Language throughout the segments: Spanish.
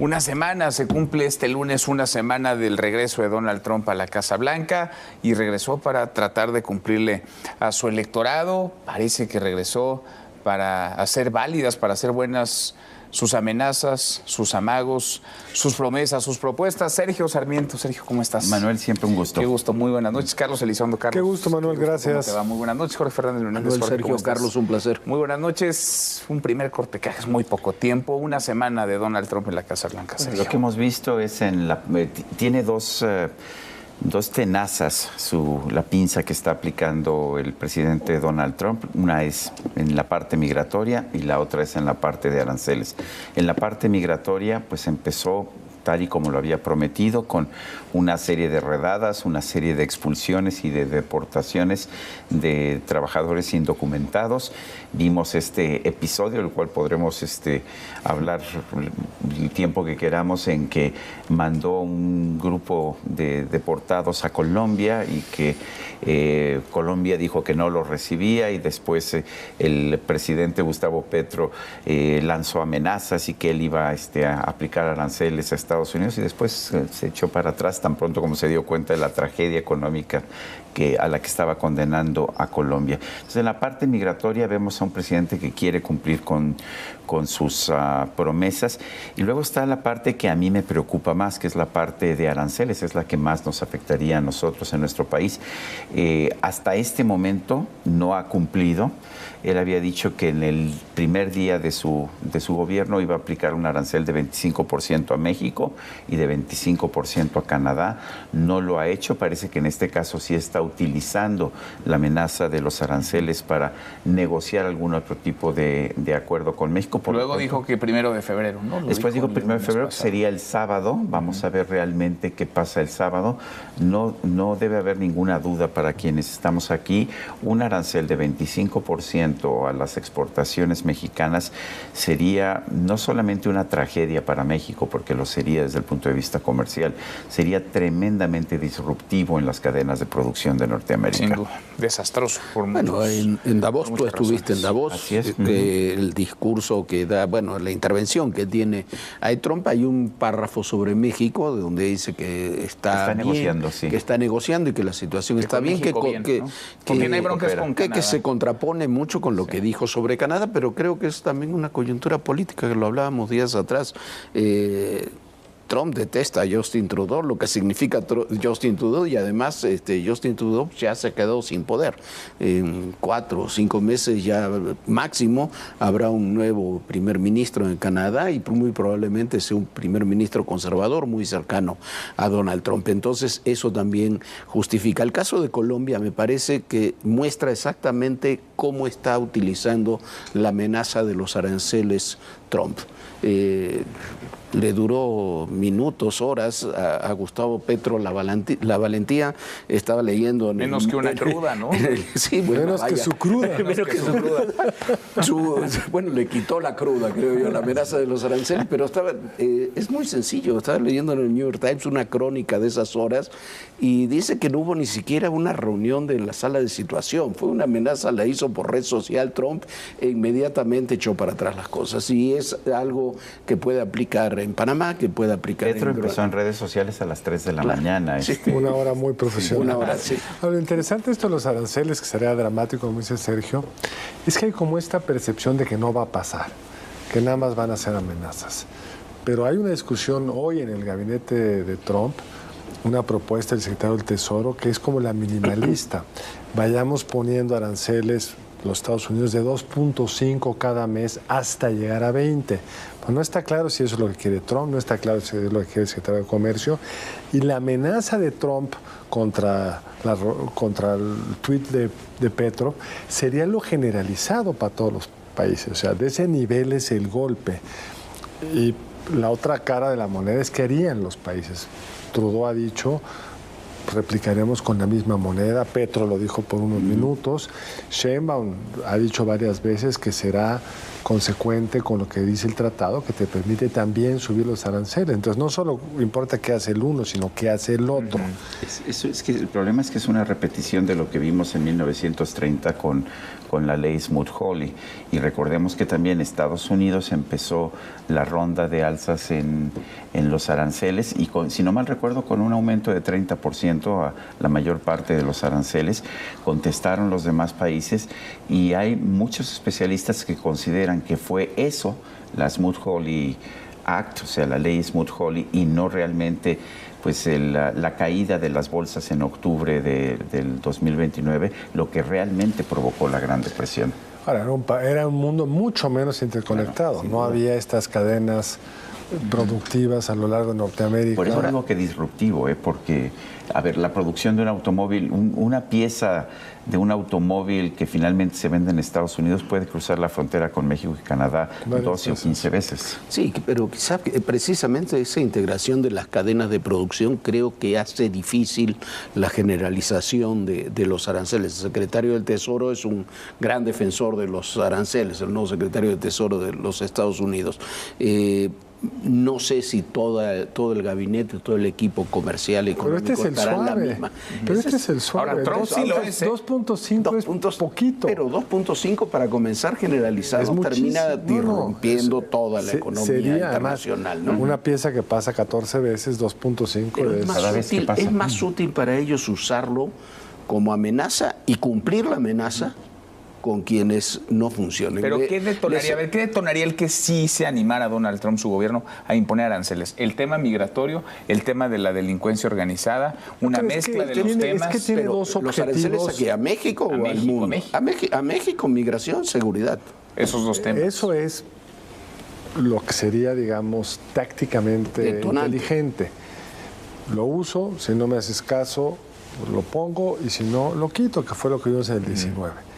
Una semana, se cumple este lunes una semana del regreso de Donald Trump a la Casa Blanca y regresó para tratar de cumplirle a su electorado. Parece que regresó para hacer válidas, para hacer buenas sus amenazas, sus amagos, sus promesas, sus propuestas. Sergio Sarmiento. Sergio, ¿cómo estás? Manuel, siempre un gusto. Qué gusto, muy buenas noches. Carlos Elizondo. Carlos. Qué gusto, Manuel, gracias. ¿Cómo te va? Muy buenas noches. Jorge Fernández Hernández. Manuel, Jorge, Sergio, Carlos, un placer. Muy buenas noches. Un primer corte que es muy poco tiempo. Una semana de Donald Trump en la Casa Blanca. Sergio. Lo que hemos visto es tiene dos tenazas la pinza que está aplicando el presidente Donald Trump. Una es en la parte migratoria y la otra es en la parte de aranceles. En la parte migratoria, pues empezó tal y como lo había prometido, con una serie de redadas, una serie de expulsiones y de deportaciones de trabajadores indocumentados. Vimos este episodio, del cual podremos hablar el tiempo que queramos, en que mandó un grupo de deportados a Colombia y que Colombia dijo que no los recibía, y después el presidente Gustavo Petro lanzó amenazas y que él iba a aplicar aranceles a Estados Unidos, y después se echó para atrás tan pronto como se dio cuenta de la tragedia económica a la que estaba condenando a Colombia. Entonces, en la parte migratoria vemos a un presidente que quiere cumplir con sus promesas, y luego está la parte que a mí me preocupa más, que es la parte de aranceles. Es la que más nos afectaría a nosotros en nuestro país. Hasta este momento no ha cumplido. Él había dicho que en el primer día de su gobierno iba a aplicar un arancel de 25% a México y de 25% a Canadá. No lo ha hecho. Parece que en este caso sí está utilizando la amenaza de los aranceles para negociar algún otro tipo de acuerdo con México. Luego dijo que 1 de febrero, ¿no? Después dijo 1 de febrero, que sería el sábado. Vamos a ver realmente qué pasa el sábado. No debe haber ninguna duda para quienes estamos aquí. Un arancel de 25% a las exportaciones mexicanas sería no solamente una tragedia para México, porque lo sería desde el punto de vista comercial, sería tremendamente disruptivo en las cadenas de producción de Norteamérica. Sin duda, desastroso. Bueno, en Davos, tú estuviste en Davos. Así es. El discurso que da, la intervención que tiene ahí Trump, hay un párrafo sobre México donde dice que está bien, negociando, sí. Que está negociando y que la situación está bien, porque no hay broncas con Canadá. Que se contrapone mucho con lo que dijo sobre Canadá, pero creo que es también una coyuntura política, que lo hablábamos días atrás. Trump detesta a Justin Trudeau, lo que significa Justin Trudeau, y además Justin Trudeau ya se quedó sin poder. En 4 o 5 meses ya máximo habrá un nuevo primer ministro en Canadá, y muy probablemente sea un primer ministro conservador muy cercano a Donald Trump. Entonces eso también justifica. El caso de Colombia me parece que muestra exactamente cómo está utilizando la amenaza de los aranceles Trump. Le duró minutos, horas a Gustavo Petro la valentía. Estaba leyendo... Menos que una cruda, ¿no? Sí, bueno, menos que su cruda. Menos que su cruda. Bueno, le quitó la cruda, creo yo, la amenaza de los aranceles, pero es muy sencillo. Estaba leyendo en el New York Times una crónica de esas horas, y dice que no hubo ni siquiera una reunión de la sala de situación. Fue una amenaza, la hizo por red social Trump, e inmediatamente echó para atrás las cosas. Y es algo que puede aplicar en Panamá, que puede aplicar Petro empezó en redes sociales a las 3 de la mañana. Sí. Una hora muy profesional. Una hora, sí. Lo interesante esto de los aranceles, que sería dramático, como dice Sergio, es que hay como esta percepción de que no va a pasar, que nada más van a ser amenazas. Pero hay una discusión hoy en el gabinete de Trump, una propuesta del secretario del Tesoro, que es como la minimalista. Vayamos poniendo aranceles los Estados Unidos de 2.5 cada mes hasta llegar a 20. Pues no está claro si eso es lo que quiere Trump, no está claro si es lo que quiere el secretario de Comercio. Y la amenaza de Trump contra el tuit de Petro sería lo generalizado para todos los países. O sea, de ese nivel es el golpe. Y la otra cara de la moneda es qué harían los países. Trudeau ha dicho, replicaremos con la misma moneda. Petro lo dijo por unos minutos. Sheinbaum ha dicho varias veces que será consecuente con lo que dice el tratado, que te permite también subir los aranceles. Entonces, no solo importa qué hace el uno, sino qué hace el otro. Es que el problema es que es una repetición de lo que vimos en 1930 con la ley Smoot-Hawley. Y recordemos que también Estados Unidos empezó la ronda de alzas en los aranceles y, si no mal recuerdo, con un aumento de 30% a la mayor parte de los aranceles. Contestaron los demás países y hay muchos especialistas que consideran que fue eso, la Smoot-Hawley Act, o sea, la ley Smoot-Hawley, y no realmente pues la caída de las bolsas en octubre del 2029, lo que realmente provocó la Gran Depresión. Ahora, era un mundo mucho menos interconectado. Claro, no había estas cadenas productivas a lo largo de Norteamérica. Por eso digo que disruptivo, porque, a ver, la producción de un automóvil, una pieza de un automóvil que finalmente se vende en Estados Unidos puede cruzar la frontera con México y Canadá 12 o 15 veces. Sí, pero quizás precisamente esa integración de las cadenas de producción creo que hace difícil la generalización de los aranceles. El secretario del Tesoro es un gran defensor de los aranceles, el nuevo secretario del Tesoro de los Estados Unidos. No sé si todo el gabinete, todo el equipo comercial y económico estará en la misma. Pero este es el suave. Ahora, Trump sí lo es. 2.5 es poquito. Pero 2.5 para comenzar generalizado termina rompiendo toda la economía internacional. ¿No? Una pieza que pasa 14 veces, 2.5 es más útil para ellos usarlo como amenaza y cumplir la amenaza con quienes no funcionen. Pero ¿qué detonaría? ¿Qué detonaría el que sí se animara a Donald Trump, su gobierno, a imponer aranceles? ¿El tema migratorio? ¿El tema de la delincuencia organizada? ¿Una mezcla de los temas? Es que tiene dos objetivos. ¿Los aranceles aquí a México o al mundo? A México, migración, seguridad. Esos dos temas. Eso es lo que sería, digamos, tácticamente inteligente. Lo uso, si no me haces caso, lo pongo, y si no, lo quito, que fue lo que vimos en el 19.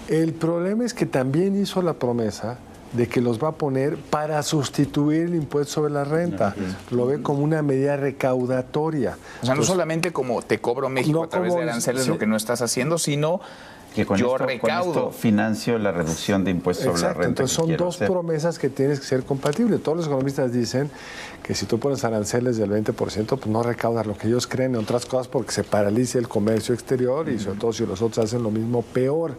El problema es que también hizo la promesa de que los va a poner para sustituir el impuesto sobre la renta. Lo ve como una medida recaudatoria. O sea, no solamente como te cobro México a través de aranceles, lo que no estás haciendo, sino que con esto financio la reducción de impuestos sobre la renta. Entonces son dos promesas que tienes que ser compatibles. Todos los economistas dicen que si tú pones aranceles del 20%, pues no recaudas lo que ellos creen, en otras cosas, porque se paraliza el comercio exterior y sobre todo si los otros hacen lo mismo, peor.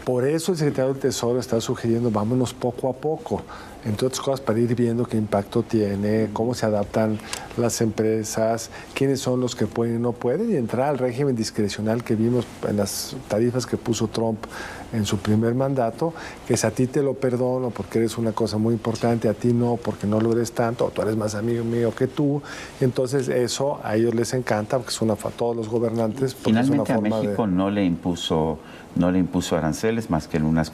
Por eso el secretario del Tesoro está sugiriendo vámonos poco a poco, entre otras cosas para ir viendo qué impacto tiene, cómo se adaptan las empresas, quiénes son los que pueden y no pueden, y entrar al régimen discrecional que vimos en las tarifas que puso Trump en su primer mandato, que es a ti te lo perdono porque eres una cosa muy importante, a ti no porque no lo eres tanto, o tú eres más amigo mío que tú. Entonces eso a ellos les encanta porque es a todos los gobernantes. Finalmente es una forma a México no le impuso aranceles más que en unas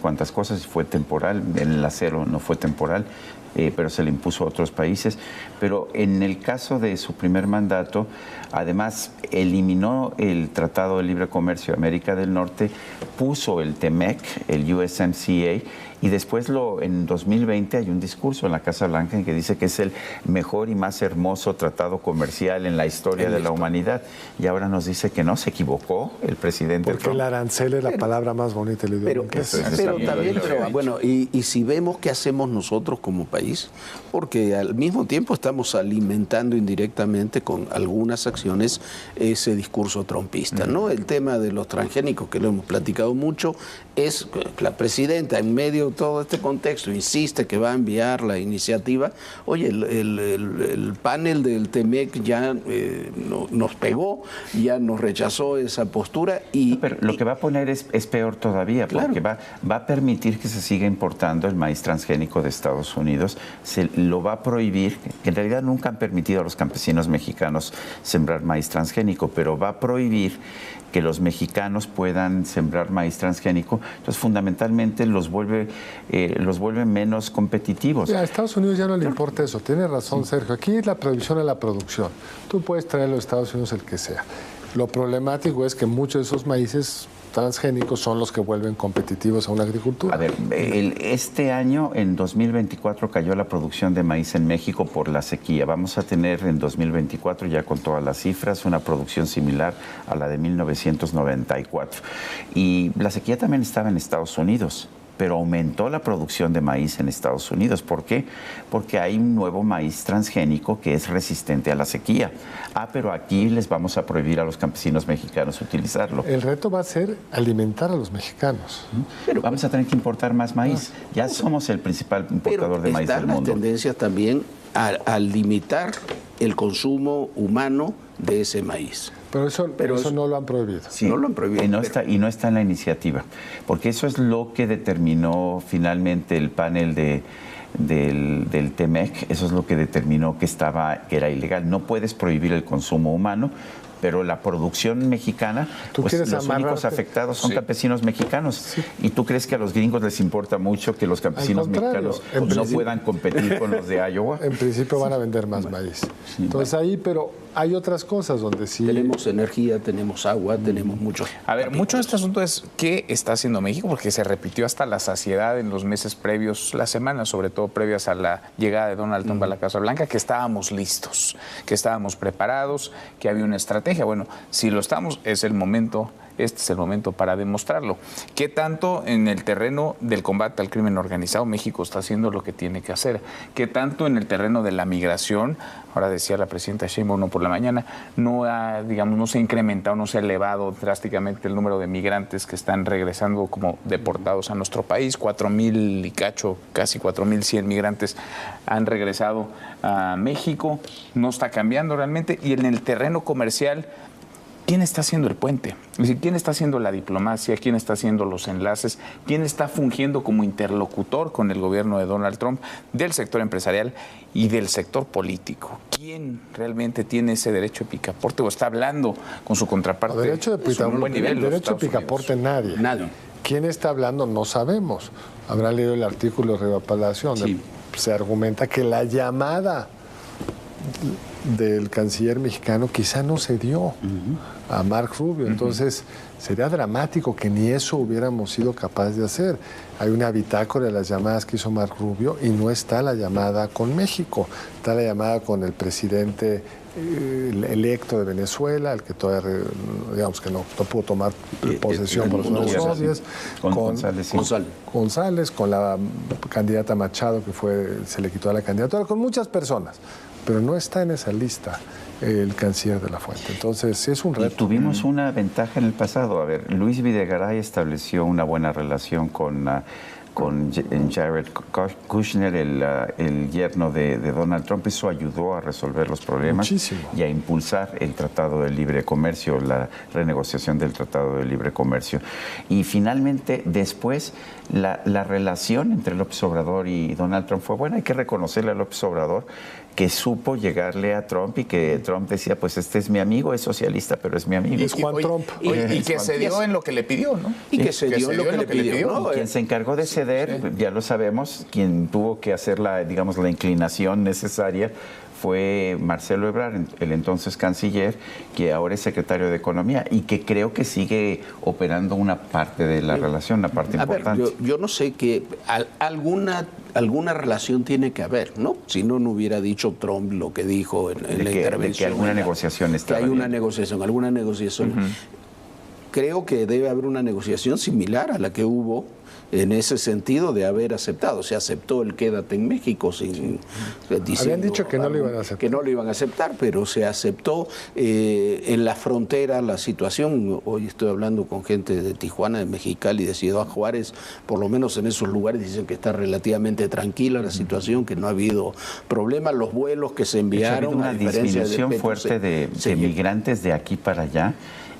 cuantas cosas, fue temporal, en el acero no fue temporal, pero se le impuso a otros países. Pero en el caso de su primer mandato, además eliminó el Tratado de Libre Comercio de América del Norte, puso el TEMEC, el USMCA, y después en 2020 hay un discurso en la Casa Blanca en que dice que es el mejor y más hermoso tratado comercial en la historia de la humanidad. Y ahora nos dice que no, se equivocó el presidente Porque Trump. El arancel es la palabra más bonita del idioma. Bueno, y si vemos qué hacemos nosotros como país, porque al mismo tiempo estamos alimentando indirectamente con algunas acciones ese discurso trumpista, ¿no? El tema de los transgénicos, que lo hemos platicado mucho, es la presidenta en medio de todo este contexto insiste que va a enviar la iniciativa. Oye, el panel del TEMEC ya nos pegó, ya nos rechazó esa postura. Pero lo que va a poner es peor todavía, porque va a permitir que se siga importando el maíz transgénico de Estados Unidos, se lo va a prohibir, que en realidad nunca han permitido a los campesinos mexicanos sembrar maíz transgénico, pero va a prohibir que los mexicanos puedan sembrar maíz transgénico. Entonces, fundamentalmente los vuelve menos competitivos. A Estados Unidos ya no le importa eso. Tiene razón, Sergio. Aquí es la prohibición a la producción. Tú puedes traer a los Estados Unidos el que sea. Lo problemático es que muchos de esos maíces transgénicos son los que vuelven competitivos a una agricultura. A ver, este año, en 2024, cayó la producción de maíz en México por la sequía. Vamos a tener en 2024, ya con todas las cifras, una producción similar a la de 1994. Y la sequía también estaba en Estados Unidos, pero aumentó la producción de maíz en Estados Unidos. ¿Por qué? Porque hay un nuevo maíz transgénico que es resistente a la sequía. Pero aquí les vamos a prohibir a los campesinos mexicanos utilizarlo. El reto va a ser alimentar a los mexicanos. Pero vamos a tener que importar más maíz. Ya somos el principal importador de maíz del mundo. Están las tendencias también a limitar el consumo humano de ese maíz. Pero eso no lo han prohibido. Sí, no lo han prohibido. Y no está en la iniciativa, porque eso es lo que determinó finalmente el panel del TEMEC. Eso es lo que determinó que era ilegal. No puedes prohibir el consumo humano, pero la producción mexicana, pues los únicos afectados son campesinos mexicanos. Sí. ¿Y tú crees que a los gringos les importa mucho que los campesinos mexicanos no puedan competir con los de Iowa? En principio van a vender más maíz. Sí, entonces ahí, pero hay otras cosas donde sí... Tenemos energía, tenemos agua, tenemos mucho... A ver, mucho de este asunto es qué está haciendo México, porque se repitió hasta la saciedad en los meses previos, las semanas, sobre todo previas a la llegada de Donald Trump a la Casa Blanca, que estábamos listos, que estábamos preparados, que había una estrategia. Bueno, si lo estamos, este es el momento para demostrarlo. ¿Qué tanto en el terreno del combate al crimen organizado México está haciendo lo que tiene que hacer? ¿Qué tanto en el terreno de la migración? Ahora decía la presidenta Sheinbaum por la mañana, no se ha incrementado, no se ha elevado drásticamente el número de migrantes que están regresando como deportados a nuestro país. 4,000 y cacho, casi 4,100 migrantes han regresado a México. No está cambiando realmente. Y en el terreno comercial, ¿quién está haciendo el puente? Es decir, ¿quién está haciendo la diplomacia? ¿Quién está haciendo los enlaces? ¿Quién está fungiendo como interlocutor con el gobierno de Donald Trump del sector empresarial y del sector político? ¿Quién realmente tiene ese derecho de picaporte o está hablando con su contraparte? Derecho de picaporte nadie. ¿Quién está hablando? No sabemos. Habrá leído el artículo de Riva Palacio donde se argumenta que la llamada del canciller mexicano quizá no se dio a Mark Rubio. Entonces, sería dramático que ni eso hubiéramos sido capaces de hacer. Hay una bitácora de las llamadas que hizo Mark Rubio y no está la llamada con México. Está la llamada con el presidente electo de Venezuela, el que todavía, digamos que no pudo tomar posesión por los socios, con González, con la candidata Machado, que se le quitó la candidatura, con muchas personas, pero no está en esa lista el canciller de la Fuente. Entonces, sí es un reto. Y tuvimos una ventaja en el pasado. A ver, Luis Videgaray estableció una buena relación con Jared Kushner, el yerno de Donald Trump. Eso ayudó a resolver los problemas y a impulsar el Tratado de Libre Comercio, la renegociación del Tratado de Libre Comercio. Y finalmente, después, la relación entre López Obrador y Donald Trump fue buena. Hay que reconocerle a López Obrador que supo llegarle a Trump y que Trump decía, pues este es mi amigo, es socialista, pero es mi amigo. Es Juan Trump. Y que se dio en lo que le pidió, ¿no? Y que se dio en lo que le pidió. ¿no? Quien se encargó de ceder, ya lo sabemos, quien tuvo que hacer la inclinación necesaria fue Marcelo Ebrard, el entonces canciller, que ahora es secretario de Economía y que creo que sigue operando una parte de la relación, una parte importante. Ver, yo no sé que alguna relación tiene que haber, ¿no? Si no hubiera dicho Trump lo que dijo en la intervención. De que alguna negociación está. Que hay alguna negociación. Creo que debe haber una negociación similar a la que hubo en ese sentido de haber aceptado. Se aceptó el quédate en México habían dicho que no lo iban a aceptar. Que no lo iban a aceptar, pero se aceptó en la frontera la situación. Hoy estoy hablando con gente de Tijuana, de Mexicali, de Ciudad Juárez, por lo menos en esos lugares dicen que está relativamente tranquila la situación, que no ha habido problemas. Los vuelos que se enviaron... Ha habido una disminución fuerte de migrantes de aquí para allá.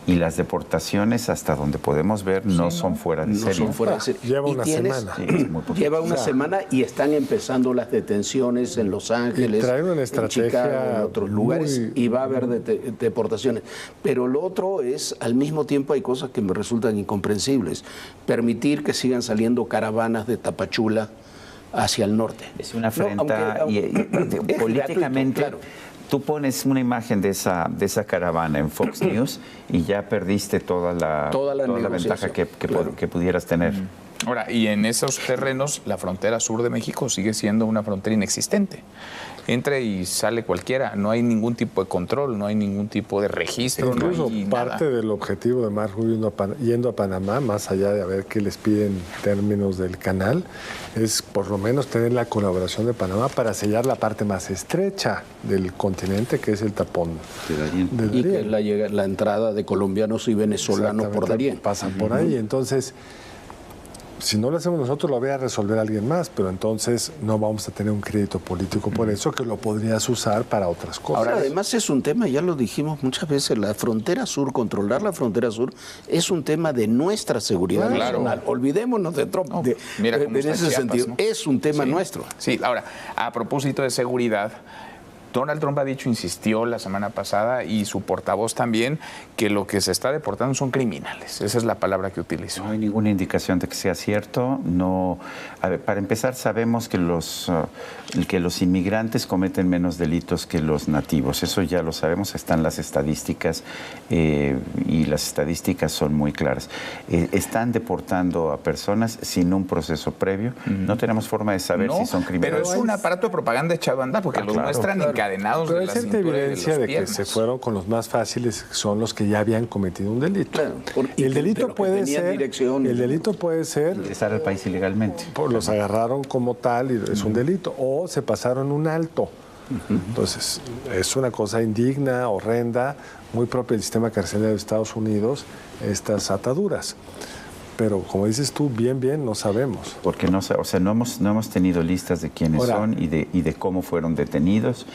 Y las deportaciones, hasta donde podemos ver, no son fuera de serie. Lleva una semana. Lleva una semana y están empezando las detenciones en Los Ángeles, en Chicago, en otros lugares, y va a haber deportaciones. Pero lo otro es, al mismo tiempo, hay cosas que me resultan incomprensibles. Permitir que sigan saliendo caravanas de Tapachula hacia el norte. Es una afrenta políticamente... Gratuito, claro. tú pones una imagen de esa caravana en Fox News y ya perdiste toda la ventaja que pudieras tener. Ahora, y en esos terrenos, la frontera sur de México sigue siendo una frontera inexistente. Entra y sale cualquiera, no hay ningún tipo de control, no hay ningún tipo de registro. Incluso no hay parte nada. del objetivo de Mark Rubio yendo a Panamá, más allá de a ver qué les piden en términos del canal, es por lo menos tener la colaboración de Panamá para sellar la parte más estrecha del continente, que es el tapón de Darién. Y que es la entrada de colombianos y venezolanos por Darién. Pasan por ahí, entonces... Si no lo hacemos nosotros, lo va a resolver alguien más, pero entonces no vamos a tener un crédito político por eso, que lo podrías usar para otras cosas. Ahora, además es un tema, ya lo dijimos muchas veces, la frontera sur, controlar la frontera sur, es un tema de nuestra seguridad nacional. Olvidémonos de Trump. Mira cómo en está ese Chiapas, sentido, ¿no? es un tema nuestro. Sí, ahora, a propósito de seguridad, Donald Trump ha dicho, insistió la semana pasada, y su portavoz también, que lo que se está deportando son criminales. Esa es la palabra que utilizó. No hay ninguna indicación de que sea cierto. No, a ver, para empezar, sabemos que los inmigrantes cometen menos delitos que los nativos. Eso ya lo sabemos, están las estadísticas y las estadísticas son muy claras. Están deportando a personas sin un proceso previo. No tenemos forma de saber si son criminales. Pero es un aparato de propaganda echado a andar, porque los muestran encadenados Pero de hay la cierta cintura y evidencia de, de las que piernas. se fueron con los más fáciles, son los que ya habían cometido un delito. Claro, Y el delito puede ser, dirección. el delito puede ser, Ingresar al país ilegalmente. los agarraron como tal y es un delito, o se pasaron un alto. Entonces, es una cosa indigna, horrenda, muy propia del sistema carcelario de Estados Unidos, estas ataduras. Pero como dices tú, bien, no sabemos. Porque no hemos tenido listas de quiénes son y de cómo fueron detenidos,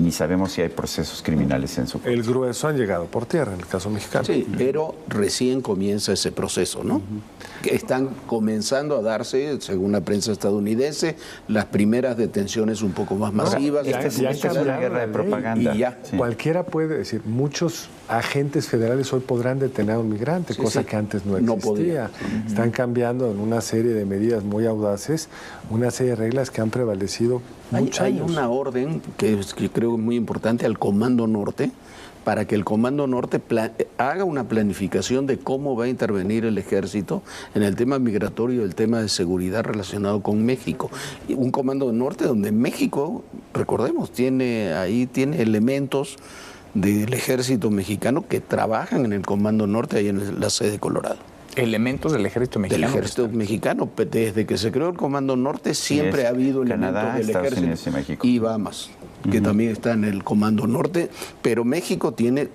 ni sabemos si hay procesos criminales en su contra. El grueso han llegado por tierra, en el caso mexicano. Sí, pero recién comienza ese proceso, ¿no? Que están comenzando a darse, según la prensa estadounidense, las primeras detenciones un poco más masivas. ya Esta es una guerra de propaganda. Y ya. Sí. Cualquiera puede decir, muchos agentes federales hoy podrán detener a un migrante, cosa que antes no existía. podía. Están cambiando en una serie de medidas muy audaces, una serie de reglas que han prevalecido muchos Hay años. una orden que creo muy importante al Comando Norte, para que el Comando Norte haga una planificación de cómo va a intervenir el ejército en el tema migratorio y el tema de seguridad relacionado con México. Y un Comando Norte donde México, recordemos, tiene elementos del ejército mexicano que trabajan en el Comando Norte, ahí en la sede de Colorado. Elementos del ejército mexicano. Del ejército mexicano. Desde que se creó el Comando Norte siempre es ha habido Canadá, elementos del Estados ejército. Unidos y México. Y Bahamas, que también está en el Comando Norte. Pero México tiene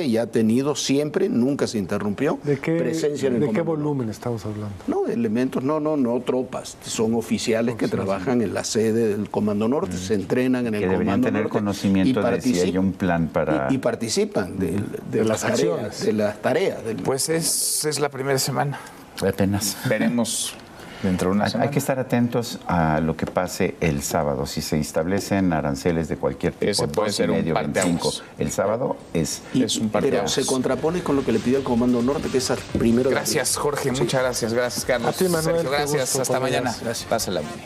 y ha tenido siempre, nunca se interrumpió, presencia en el ¿De Comando qué Norte. volumen estamos hablando? No, elementos, no tropas. Son oficiales que trabajan en la sede del Comando Norte, se entrenan en el Que deberían Comando tener Norte conocimiento de si hay un plan para... y participan de las acciones. de las tareas. Pues es la primera semana. Apenas. Veremos dentro de una semana. Hay que estar atentos a lo que pase el sábado. Si se establecen aranceles de cualquier tipo, Ese puede ser un 2,5, parteaguas. 25, el sábado es un Pero parteaguas. se contrapone con lo que le pidió el Comando Norte, que es al primero de abril. Gracias, Jorge. Muchas gracias. Gracias, Carlos. A ti, Manuel, Sergio, qué gracias. gusto Hasta cuando mañana. vengas. Pásala muy bien.